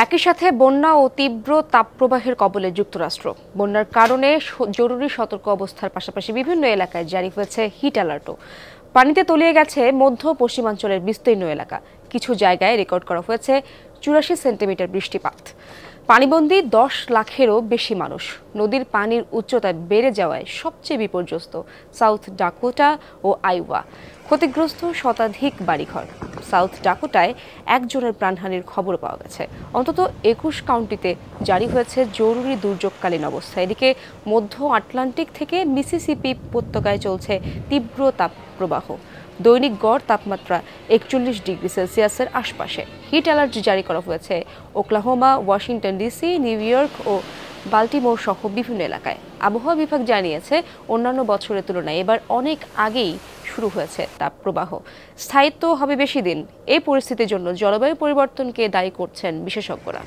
একই সাথে বন্যা ও তীব্র তাপপ্রবাহের কবলে যুক্তরাষ্ট্র। বন্যার কারণে জরুরি সতর্ক অবস্থার পাশাপাশি বিভিন্ন এলাকায় জারি হয়েছে হিট অ্যালার্টও। পানিতে তলিয়ে গেছে মধ্য পশ্চিমাঞ্চলের বিস্তীর্ণ এলাকা। কিছু জায়গায় রেকর্ড করা হয়েছে 84 সেন্টিমিটার বৃষ্টিপাত। পানিবন্দী 10 লাখেরও বেশি মানুষ। নদীর পানির উচ্চতা বেড়ে যাওয়ায় সবচেয়ে বিপর্যস্ত সাউথ ডাকোটা ও আইওয়া। ক্ষতিগ্রস্ত শতাধিক বাড়িঘর। সাউথ ডাকোটায় একজনের প্রাণহানির খবর পাওয়া গেছে। অন্তত 21 কাউন্টিতে জারি হয়েছে জরুরি দুর্যোগকালীন অবস্থা। এদিকে মধ্য আটলান্টিক থেকে মিসিসিপি উপত্যকায় চলছে তীব্র তাপপ্রবাহ। দৈনিক গড় তাপমাত্রা 41 ডিগ্রি সেলসিয়াসের আশপাশে। হিট অ্যালার্ট জারি করা হয়েছে Oklahoma, Washington DC, New York ও বাল্টিমোর সহ বিভিন্ন এলাকায়। আবহাওয়া বিভাগ জানিয়েছে, অন্যান্য বছরের তুলনায় এবার অনেক আগেই শুরু হয়েছে তাপপ্রবাহ। স্থায়িত্ব হবে বেশি দিন। এই পরিস্থিতির জন্য জলবায়ু পরিবর্তনকে দায়ী করছেন বিশেষজ্ঞরা।